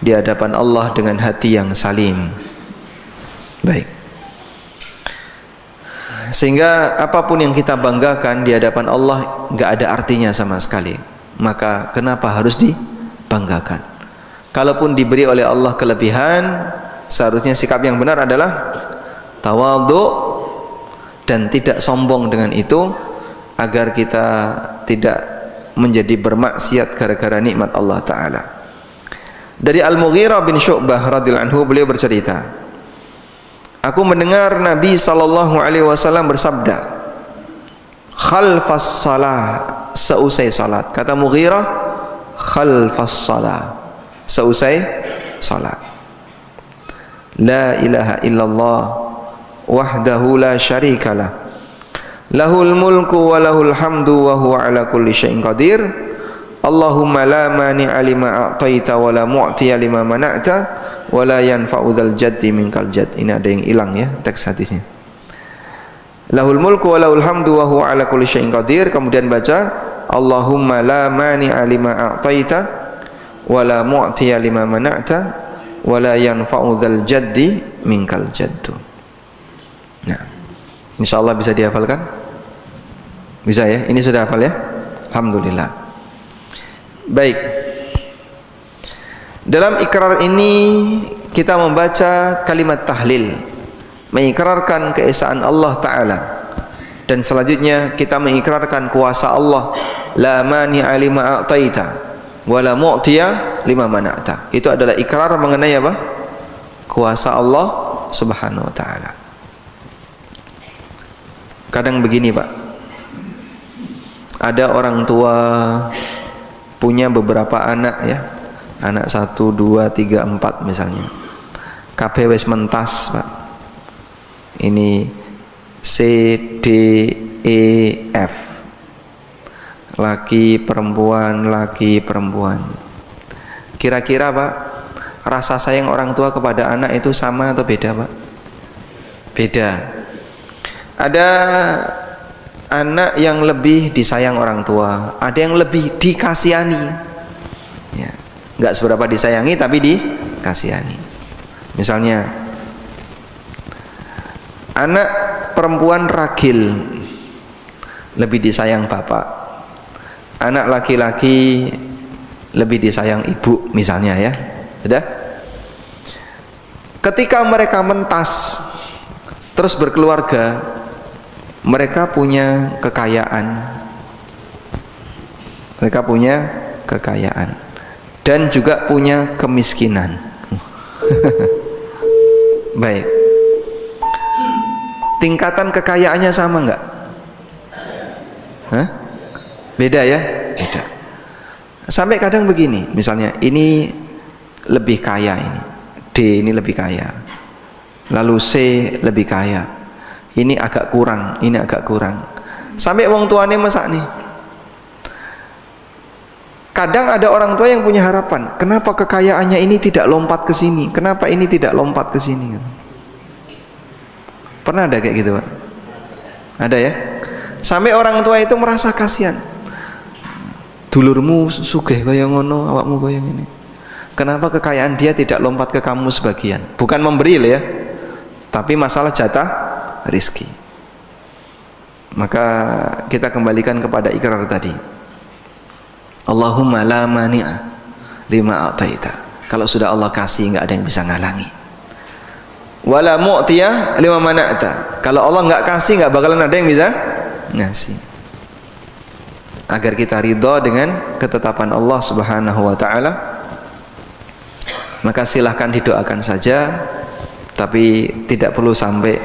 di hadapan Allah dengan hati yang salim. Baik. Sehingga apapun yang kita banggakan di hadapan Allah enggak ada artinya sama sekali. Maka kenapa harus dibanggakan? Kalaupun diberi oleh Allah kelebihan, seharusnya sikap yang benar adalah tawadhu dan tidak sombong dengan itu, agar kita tidak menjadi bermaksiat gara-gara nikmat Allah Ta'ala. Dari Al-Mughirah bin Syu'bah radhiyallahu anhu, beliau bercerita, aku mendengar Nabi SAW bersabda, khalfas salah, seusai salat. Kata Mughirah, khalfas salah, seusai salat. La ilaha illallah wahdahu la syarikalah, lahul mulku wa lahul hamdu wa huwa ala kulli syai'in qadir. Allahumma la mani'a lima a'taita wa la mu'tiya lima mana'ta wa la yanfa'u dzal jaddi minkal jadd. Ini ada yang hilang ya teks hadisnya. Lahul mulku wa lahul hamdu wa huwa ala kulli syai'in qadir. Kemudian baca Allahumma la mani'a lima a'taita wa la mu'tiya lima mana'ta wa la yanfa'u dzal jaddi minkal jaddu. Nah, insyaallah bisa dihafalkan? Bisa ya? Ini sudah hafal ya? Alhamdulillah. Baik. Dalam ikrar ini kita membaca kalimat tahlil, mengikrarkan keesaan Allah Ta'ala, dan selanjutnya kita mengikrarkan kuasa Allah, la mani'a lima a'taita wa la mu'tiya lima mana'ta. Itu adalah ikrar mengenai apa? Kuasa Allah Subhanahu wa Ta'ala. Kadang begini Pak, ada orang tua punya beberapa anak ya, anak 1, 2, 3, 4 misalnya, kabeh wis mentas Pak, ini C, D, E, F, laki perempuan, laki perempuan. Kira-kira Pak, rasa sayang orang tua kepada anak itu sama atau beda Pak? Beda. Ada anak yang lebih disayang orang tua, ada yang lebih dikasihani ya, nggak seberapa disayangi tapi dikasihani. Misalnya anak perempuan ragil lebih disayang bapak, anak laki-laki lebih disayang ibu misalnya ya. Sudah? Ketika mereka mentas terus berkeluarga, mereka punya kekayaan, mereka punya kekayaan dan juga punya kemiskinan. Baik, tingkatan kekayaannya sama enggak? Hah? Beda ya? Beda. Sampai kadang begini, misalnya ini lebih kaya, ini D ini lebih kaya, lalu C lebih kaya, ini agak kurang, ini agak kurang. Sampai wong tuane masak nih. Kadang ada orang tua yang punya harapan, kenapa kekayaannya ini tidak lompat ke sini? Kenapa ini tidak lompat ke sini? Pernah ada kayak gitu Pak? Ada ya? Sampai orang tua itu merasa kasihan. Dulurmu sugih kaya ngono, awakmu kaya ngene. Kenapa kekayaan dia tidak lompat ke kamu sebagian? Bukan memberi ya, tapi masalah jatah rizki. Maka kita kembalikan kepada ikrar tadi, Allahumma la mani'a lima a'taita. Kalau sudah Allah kasih, nggak ada yang bisa ngalangi. Wala mu'tiya lima mana'ta. Kalau Allah nggak kasih, nggak bakalan ada yang bisa ngasih. Agar kita ridha dengan ketetapan Allah Subhanahu wa Ta'ala, maka silahkan didoakan saja, tapi tidak perlu sampai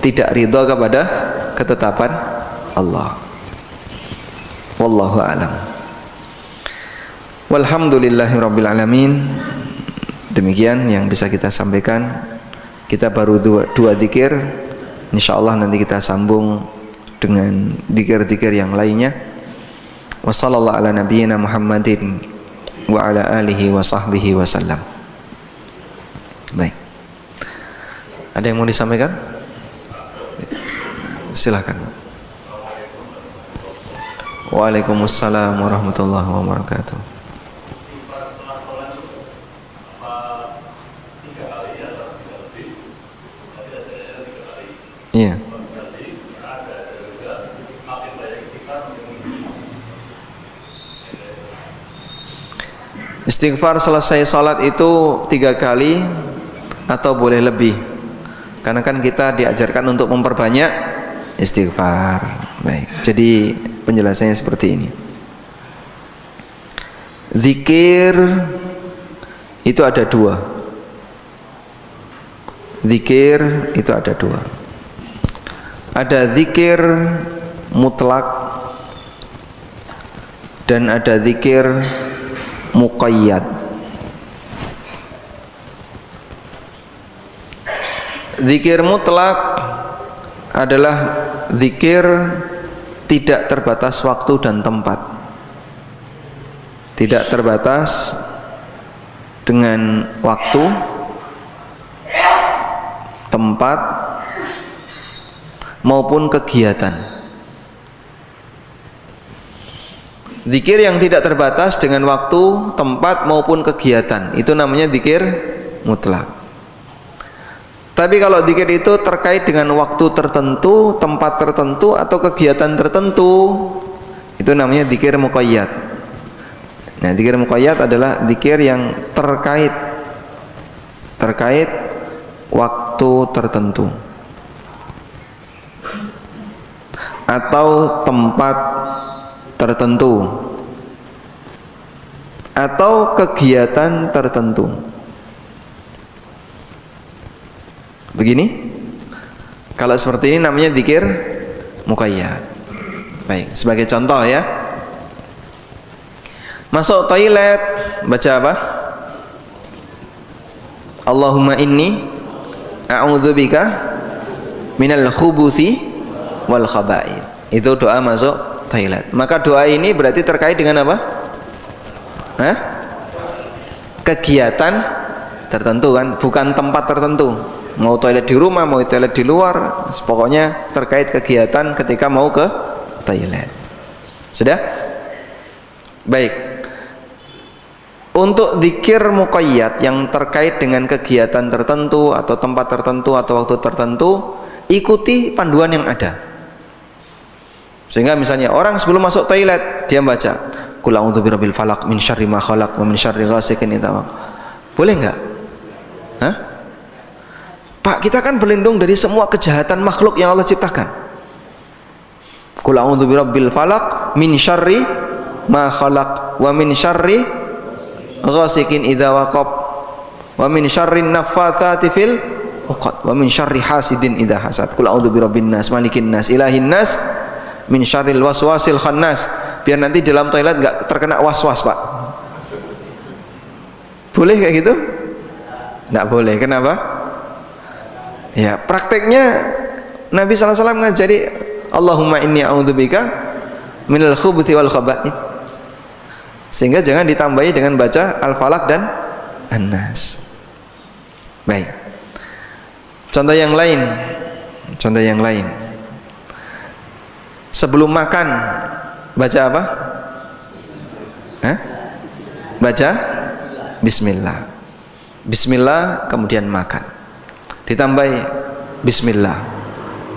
tidak ridha kepada ketetapan Allah. Wallahu a'lam. Walhamdulillahirabbil alamin. Demikian yang bisa kita sampaikan. Kita baru dua dzikir. Insyaallah nanti kita sambung dengan dzikir-dzikir yang lainnya. Wassallallahu ala nabiyyina Muhammadin wa ala alihi wa sahbihi wasallam. Baik. Ada yang mau disampaikan? Silakan. Waalaikumsalam warahmatullahi wabarakatuh. Iya. Istighfar selesai sholat itu 3 kali atau boleh lebih? Karena kan kita diajarkan untuk memperbanyak istighfar. Baik, jadi penjelasannya seperti ini. Zikir itu ada 2. Zikir itu ada 2. Ada zikir mutlak dan ada zikir muqayyad. Zikir mutlak adalah zikir tidak terbatas waktu dan tempat, tidak terbatas dengan waktu, tempat maupun kegiatan. Zikir yang tidak terbatas dengan waktu, tempat maupun kegiatan, itu namanya zikir mutlak. Tapi kalau zikir itu terkait dengan waktu tertentu, tempat tertentu atau kegiatan tertentu, itu namanya zikir muqayyad. Nah, zikir muqayyad adalah zikir yang terkait waktu tertentu atau tempat tertentu atau kegiatan tertentu. Begini, kalau seperti ini namanya zikir muqayyad. Baik, sebagai contoh ya, masuk toilet baca apa? Allahumma inni a'udzubika minal khubuthi wal khaba'ith. Itu doa masuk toilet. Maka doa ini berarti terkait dengan apa? Kegiatan tertentu kan, bukan tempat tertentu. Mau toilet di rumah, mau toilet di luar, pokoknya terkait kegiatan ketika mau ke toilet. Sudah? Baik. Untuk zikir muqayyad yang terkait dengan kegiatan tertentu atau tempat tertentu atau waktu tertentu, ikuti panduan yang ada. Sehingga misalnya orang sebelum masuk toilet dia baca Qul a'udzu birabbil falaq min syarri ma khalaq wa min syarri ghasiqin idza waqab. Boleh enggak? Pak, kita kan berlindung dari semua kejahatan makhluk yang Allah ciptakan. Qul a'udzu birabbil falaq min syarri ma khalaq wa min syarri ghasiqin idza waqab wa min syarri naffatsati fil 'uqad wa min syarri hasidin idza hasad. Qul a'udzu birabbin nas malikin nas ilahin nas min syarril waswasil khannas. Biar nanti dalam toilet enggak terkena was-was, Pak. Boleh kayak gitu? Enggak boleh. Kenapa? Ya, prakteknya Nabi sallallahu alaihi wasallam ngajari Allahumma inni a'udzubika minal khubuthi wal khaba'ith. Sehingga jangan ditambahi dengan baca Al-Falaq dan An-Nas. Baik. Contoh yang lain. Sebelum makan baca apa? Baca bismillah. Bismillah kemudian makan. Ditambahi bismillah.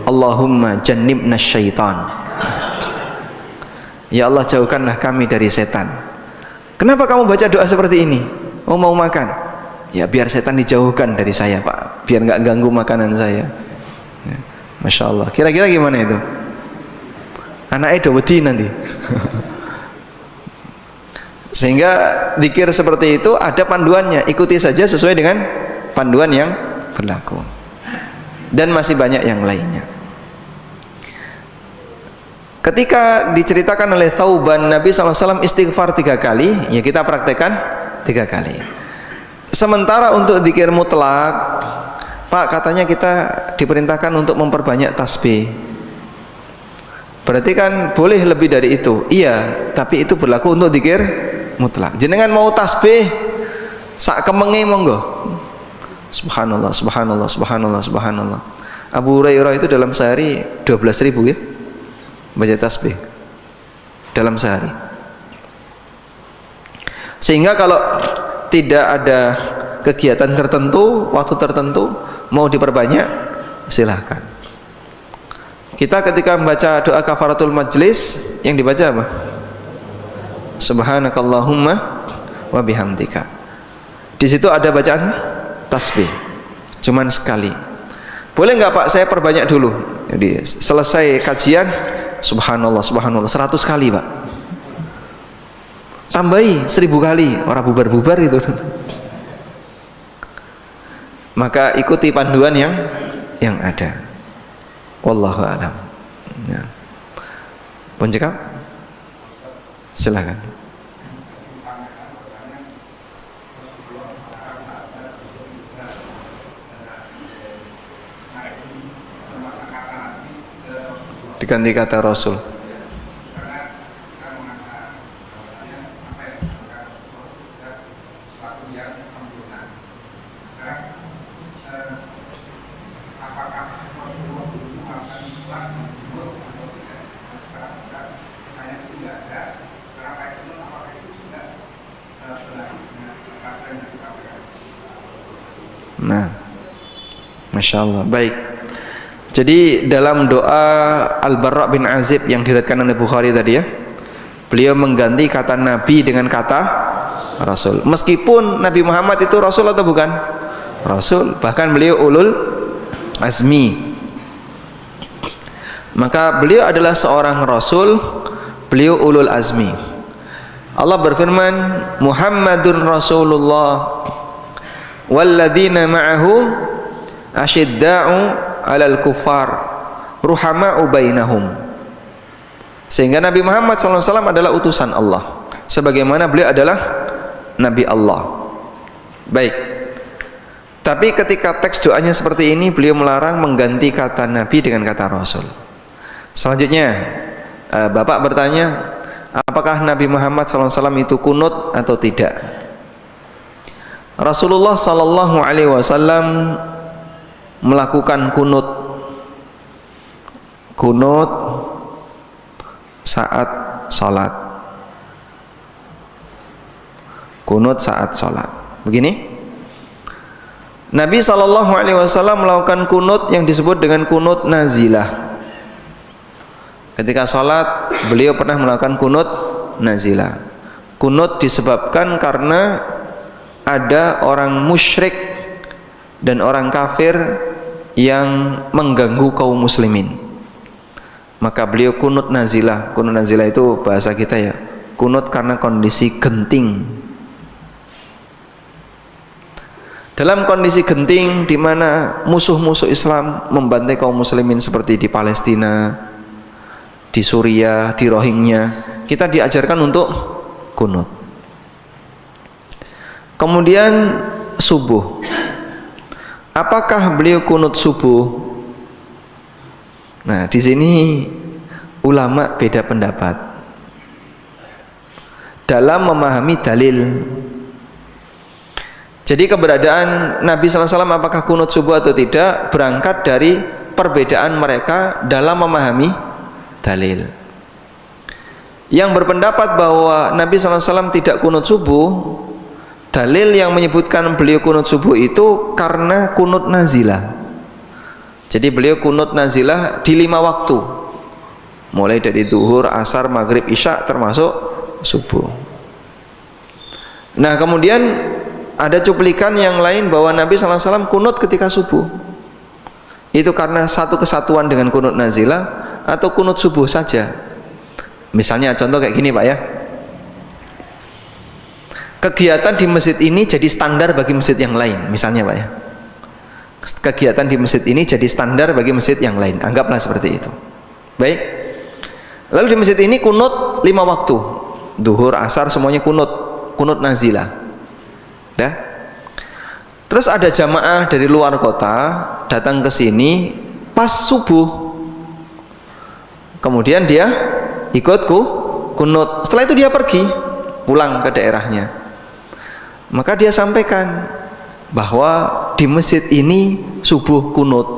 Allahumma jannibna syaitan. Ya Allah, jauhkanlah kami dari setan. Kenapa kamu baca doa seperti ini? Oh, mau makan? Ya, biar setan dijauhkan dari saya, Pak. Biar nggak ganggu makanan saya. Ya, Masya Allah. Kira-kira gimana itu? Anaknya udah wedi nanti. Sehingga zikir seperti itu ada panduannya. Ikuti saja sesuai dengan panduan yang berlaku. Dan masih banyak yang lainnya. Ketika diceritakan oleh Thauban Nabi SAW istighfar 3 kali, ya kita praktekkan 3 kali. Sementara untuk zikir mutlak, Pak, katanya kita diperintahkan untuk memperbanyak tasbih. Berarti kan boleh lebih dari itu. Iya, tapi itu berlaku untuk zikir mutlak. Jenengan mau tasbih sak kemenge monggo. Subhanallah, subhanallah, subhanallah, subhanallah. Abu Hurairah itu dalam sehari 12.000 ya baca tasbih dalam sehari. Sehingga kalau tidak ada kegiatan tertentu, waktu tertentu mau diperbanyak, silahkan. Kita ketika membaca doa kafaratul majlis yang dibaca apa? Subhanakallahumma wa bihamdika. Di situ ada bacaan tasbih, cuman sekali. Boleh nggak Pak saya perbanyak dulu? Jadi selesai kajian subhanallah subhanallah 100 kali Pak. Tambahi 1000 kali, orang bubar-bubar itu. Maka ikuti panduan yang ada. Wallahu a'lam. Ya. Pun cekap? Silakan. Diganti kata Rasul. Nah, Masya Allah. Baik. Jadi dalam doa Al-Barra bin Azib yang diriwayatkan oleh Bukhari tadi ya, Beliau mengganti kata nabi dengan kata rasul. Meskipun Nabi Muhammad itu rasul atau bukan? Rasul. Bahkan beliau ulul azmi. Maka beliau adalah seorang rasul, beliau ulul azmi. Allah berfirman, Muhammadun Rasulullah walladzina ma'ahu asyidda'u 'alal kuffar ruhama'u bainahum. Sehingga Nabi Muhammad SAW adalah utusan Allah, sebagaimana beliau adalah Nabi Allah. Baik. Tapi ketika teks doanya seperti ini, beliau melarang mengganti kata Nabi dengan kata Rasul. Selanjutnya, Bapak bertanya, apakah Nabi Muhammad SAW itu kunut atau tidak? Rasulullah SAW melakukan kunut saat salat. Kunut saat salat. Begini, Nabi SAW melakukan kunut yang disebut dengan kunut nazilah. Ketika salat, beliau pernah melakukan kunut nazilah. Kunut disebabkan karena ada orang musyrik dan orang kafir yang mengganggu kaum muslimin. Maka beliau kunut nazilah. Kunut nazilah itu bahasa kita ya, kunut karena kondisi genting. Dalam kondisi genting di mana musuh-musuh Islam membantai kaum muslimin seperti di Palestina, di Suriah, di Rohingya, kita diajarkan untuk kunut. Kemudian subuh. Apakah beliau kunut subuh? Nah, di sini ulama beda pendapat dalam memahami dalil. Jadi keberadaan Nabi SAW apakah kunut subuh atau tidak berangkat dari perbedaan mereka dalam memahami dalil. Yang berpendapat bahwa Nabi SAW tidak kunut subuh, dalil yang menyebutkan beliau kunut subuh itu karena kunut nazilah. Jadi beliau kunut nazilah di 5 waktu, mulai dari zuhur, asar, maghrib, isya, termasuk subuh. Nah, kemudian ada cuplikan yang lain bahwa Nabi SAW kunut ketika subuh. Itu karena satu kesatuan dengan kunut nazilah atau kunut subuh saja. Misalnya contoh kayak gini Pak ya, kegiatan di masjid ini jadi standar bagi masjid yang lain, misalnya Pak ya, kegiatan di masjid ini jadi standar bagi masjid yang lain, anggaplah seperti itu. Baik, lalu di masjid ini kunut 5 waktu, duhur, asar, semuanya kunut nazilah. Dah. Terus ada jamaah dari luar kota datang ke sini pas subuh, kemudian dia ikut kunut. Setelah itu dia pergi pulang ke daerahnya. Maka dia sampaikan bahwa di masjid ini subuh kunut,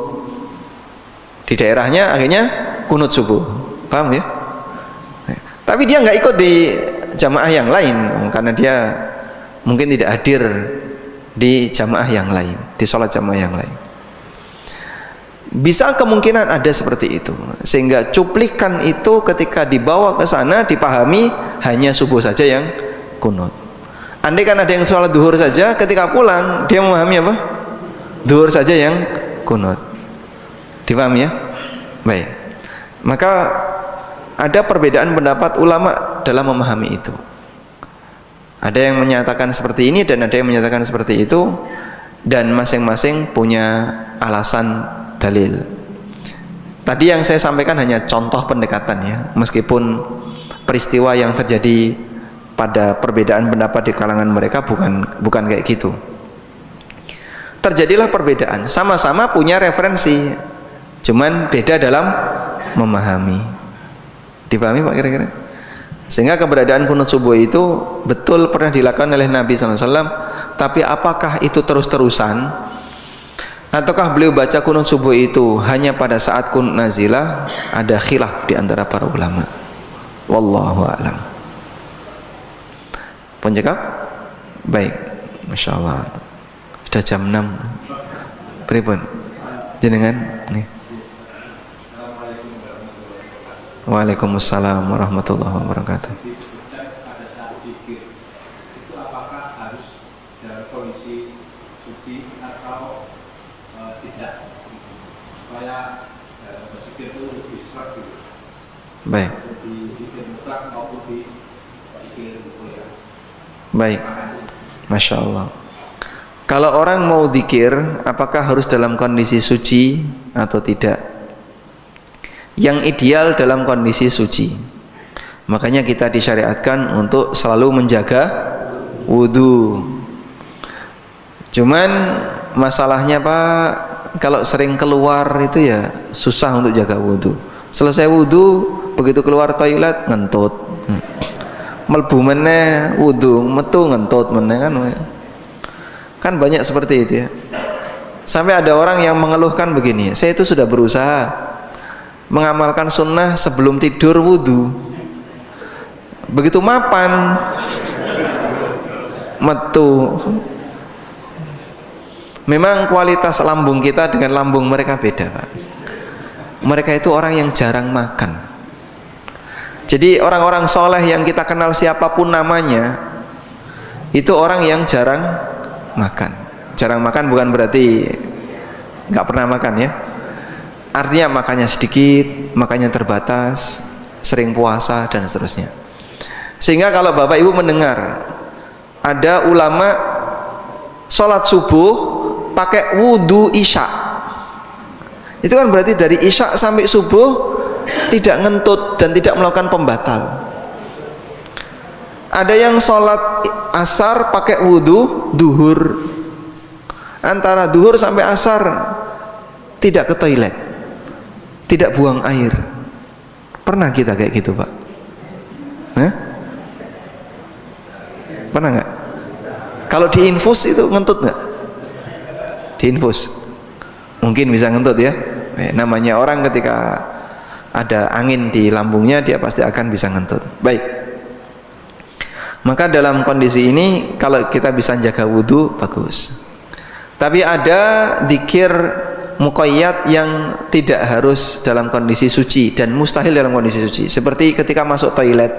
di daerahnya akhirnya kunut subuh. Paham ya? Tapi dia nggak ikut di jamaah yang lain karena dia mungkin tidak hadir di jamaah yang lain, di sholat jamaah yang lain. Bisa kemungkinan ada seperti itu, sehingga cuplikan itu ketika dibawa ke sana dipahami hanya subuh saja yang kunut. Andai kan ada yang sholat duhur saja, ketika pulang dia memahami apa? Duhur saja yang kunut. Dipahami ya? Baik. Maka ada perbedaan pendapat ulama dalam memahami itu. Ada yang menyatakan seperti ini dan ada yang menyatakan seperti itu, dan masing-masing punya alasan dalil. Tadi yang saya sampaikan hanya contoh pendekatan ya, meskipun peristiwa yang terjadi pada perbedaan pendapat di kalangan mereka bukan kayak gitu. Terjadilah perbedaan, sama-sama punya referensi, cuman beda dalam memahami. Dipahami Pak kira-kira? Sehingga keberadaan kunut subuh itu betul pernah dilakukan oleh Nabi SAW, tapi apakah itu terus-terusan ataukah beliau baca kunut subuh itu hanya pada saat kunut nazilah? Ada khilaf di antara para ulama. Wallahu a'lam. Penjawab? Baik, Masya Allah. Sudah jam 6. Pripun? Jenengan nih. Waalaikumsalam warahmatullahi wabarakatuh. Disebutkan pada saat zikir itu apakah harus dalam kondisi suci atau tidak, supaya zikir itu lebih serak gitu. Baik. Di zikir mutlak maupun di zikir mulia. Baik. Masya Allah. Kalau orang mau zikir, apakah harus dalam kondisi suci atau tidak? Yang ideal dalam kondisi suci. Makanya kita disyariatkan untuk selalu menjaga wudu. Cuman masalahnya Pak, kalau sering keluar itu ya susah untuk jaga wudu. Selesai wudu, begitu keluar toilet ngentut. Melbu meneh wudu, metu ngentut meneh kan banyak seperti itu ya. Sampai ada orang yang mengeluhkan begini, saya itu sudah berusaha mengamalkan sunnah sebelum tidur wudu, begitu mapan metu. Memang kualitas lambung kita dengan lambung mereka beda Pak. Mereka itu orang yang jarang makan. Jadi orang-orang soleh yang kita kenal siapapun namanya, itu orang yang jarang makan. Jarang makan bukan berarti nggak pernah makan ya. Artinya makannya sedikit, makannya terbatas, sering puasa dan seterusnya. Sehingga kalau Bapak Ibu mendengar ada ulama sholat subuh pakai wudu isya, itu kan berarti dari isya sampai subuh tidak ngentut dan tidak melakukan pembatal. Ada yang sholat asar pakai wudu duhur, antara duhur sampai asar tidak ke toilet, tidak buang air. Pernah kita kayak gitu Pak? Hah? Pernah nggak? Kalau diinfus itu ngentut nggak? Diinfus mungkin bisa ngentut ya. Namanya orang ketika ada angin di lambungnya dia pasti akan bisa ngentut. Baik. Maka dalam kondisi ini kalau kita bisa jaga wudhu bagus. Tapi ada zikir muqayyad yang tidak harus dalam kondisi suci dan mustahil dalam kondisi suci. Seperti ketika masuk toilet,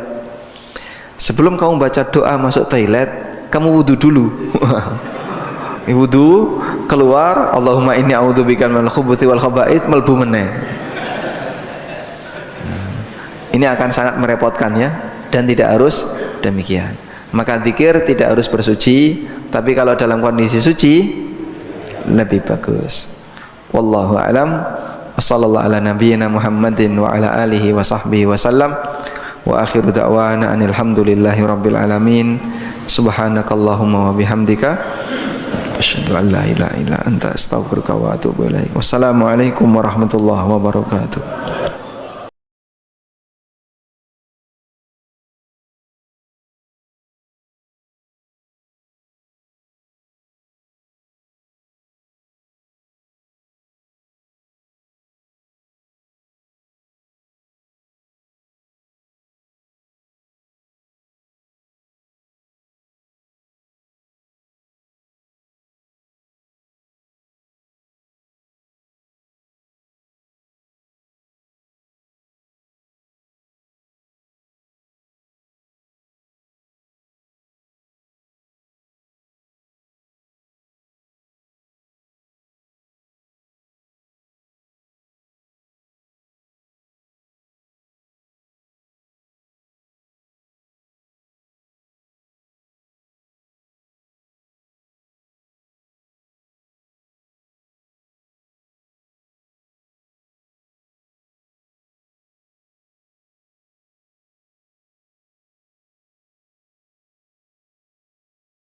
sebelum kamu baca doa masuk toilet, kamu wudhu dulu. Wudhu, keluar, Allahumma inni a'udzubika minal khubuthi wal khaba'ith, melbu meneh. Ini akan sangat merepotkan ya, dan tidak harus demikian. Maka zikir tidak harus bersuci, tapi kalau dalam kondisi suci lebih bagus. Wallahu a'lam. Wassallallahu ala nabiyyina Muhammadin wa ala alihi wa sahbihi wasallam. Wa akhiru da'wana anil hamdulillahi rabbil alamin. Subhanakallahumma wa bihamdika asyhadu an la ilaha illa anta astaghfiruka wa atubu ilaik. Wassalamualaikum warahmatullahi wabarakatuh.